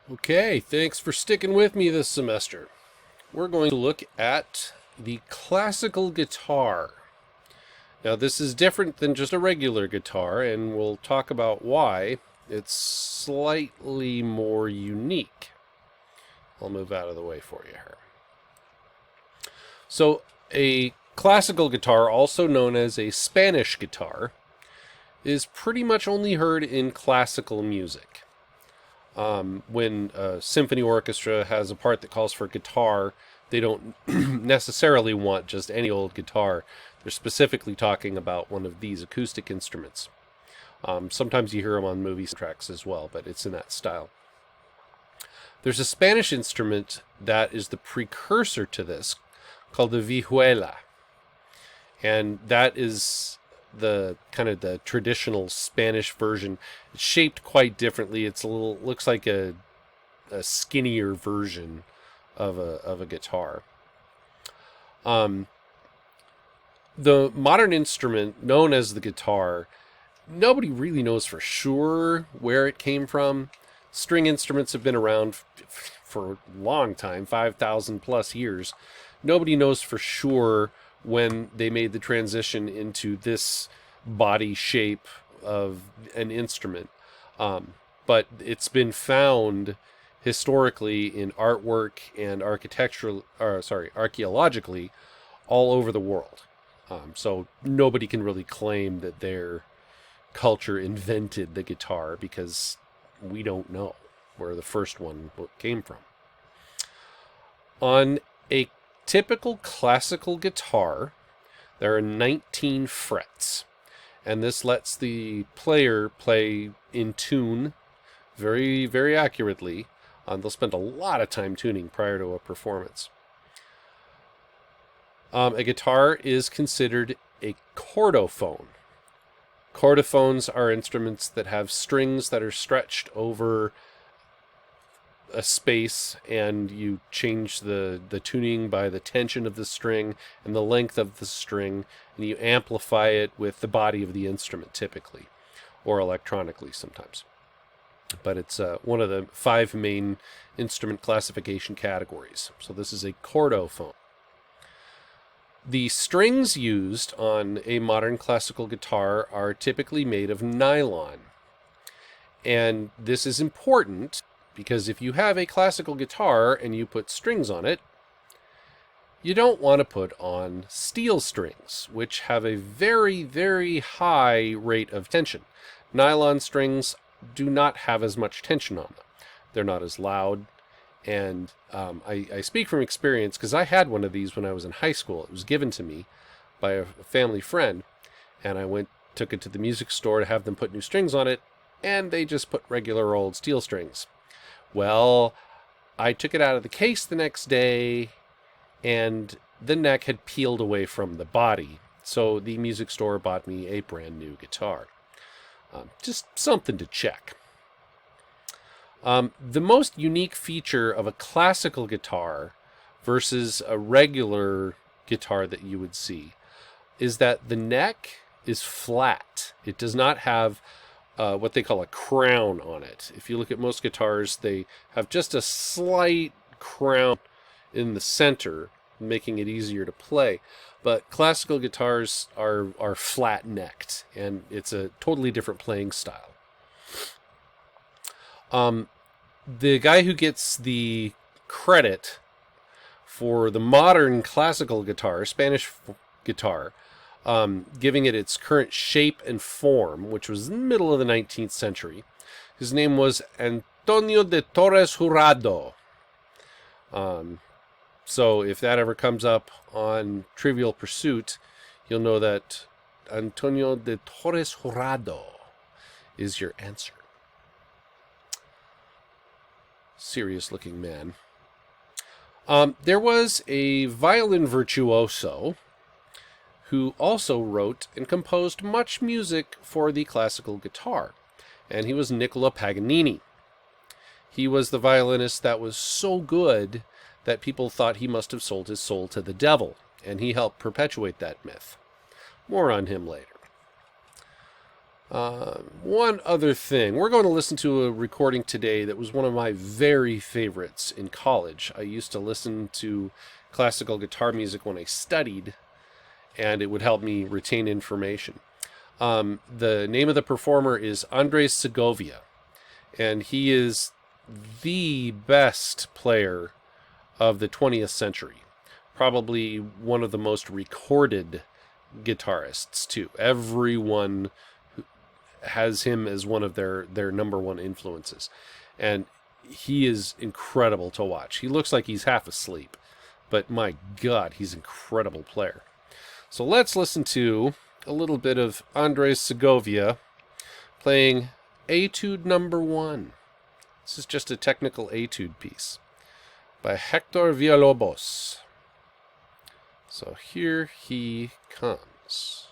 Okay, thanks for sticking with me this semester. We're going to look at the classical guitar. Now, this is different than just a regular guitar, and we'll talk about why it's slightly more unique. I'll move out of the way for you here. So, a classical guitar, also known as a Spanish guitar, is pretty much only heard in classical music. When a symphony orchestra has a part that calls for guitar, they don't necessarily want just any old guitar. They're specifically talking about one of these acoustic instruments. Sometimes you hear them on movie soundtracks as well, but it's in that style. There's a Spanish instrument that is the precursor to this called the vihuela. And that is the kind of the traditional Spanish version. It's shaped quite differently. It's looks like a skinnier version of a guitar. The modern instrument known as the guitar, nobody really knows for sure where it came from. String instruments have been around for a long time, 5,000 plus years. Nobody knows for sure when they made the transition into this body shape of an instrument. But it's been found historically in artwork and archaeologically all over the world. So nobody can really claim that their culture invented the guitar because we don't know where the first one came from. On a typical classical guitar, there are 19 frets, and this lets the player play in tune very, very accurately. They'll spend a lot of time tuning prior to a performance. A guitar is considered a chordophone. Chordophones are instruments that have strings that are stretched over a space, and you change the tuning by the tension of the string and the length of the string, and you amplify it with the body of the instrument typically, or electronically sometimes. But it's one of the 5 main instrument classification categories. So this is a chordophone. The strings used on a modern classical guitar are typically made of nylon. And this is important because if you have a classical guitar and you put strings on it, you don't want to put on steel strings, which have a very, very high rate of tension. Nylon strings do not have as much tension on them. They're not as loud. And I speak from experience because I had one of these when I was in high school. It was given to me by a family friend, and I took it to the music store to have them put new strings on it, and they just put regular old steel strings. Well, I took it out of the case the next day, and the neck had peeled away from the body, so the music store bought me a brand new guitar. Just something to check. The most unique feature of a classical guitar versus a regular guitar that you would see is that the neck is flat. It does not have what they call a crown on it. If you look at most guitars, they have just a slight crown in the center, making it easier to play. But classical guitars are flat-necked, and it's a totally different playing style. The guy who gets the credit for the modern classical guitar, Spanish guitar, giving it its current shape and form, which was in the middle of the 19th century, his name was Antonio de Torres Jurado. So if that ever comes up on Trivial Pursuit, you'll know that Antonio de Torres Jurado is your answer. Serious looking man. There was a violin virtuoso who also wrote and composed much music for the classical guitar, and he was Niccolo Paganini. He was the violinist that was so good that people thought he must have sold his soul to the devil, and he helped perpetuate that myth. More on him later. One other thing. We're going to listen to a recording today that was one of my very favorites in college. I used to listen to classical guitar music when I studied, and it would help me retain information. The name of the performer is Andres Segovia, and he is the best player of the 20th century. Probably one of the most recorded guitarists, too. Everyone has him as one of their number one influences. And he is incredible to watch. He looks like he's half asleep, but my God, he's an incredible player. So let's listen to a little bit of Andres Segovia playing Etude number 1. This is just a technical etude piece by Hector Villalobos. So here he comes.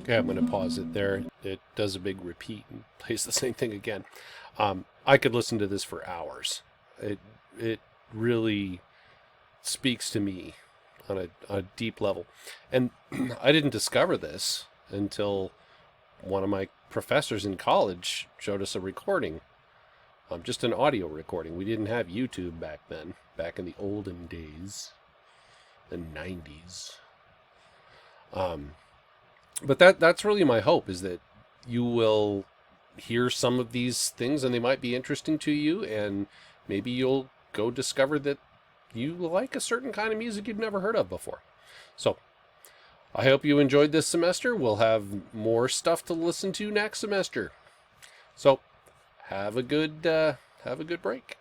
Okay, I'm going to pause it there. It does a big repeat and plays the same thing again. I could listen to this for hours. It really speaks to me on a deep level. And I didn't discover this until one of my professors in college showed us a recording. Just an audio recording. We didn't have YouTube back then, back in the olden days, the 90s. But that's really my hope, is that you will hear some of these things and they might be interesting to you, and maybe you'll go discover that you like a certain kind of music you've never heard of before. So I hope you enjoyed this semester. We'll have more stuff to listen to next semester. So have a good break.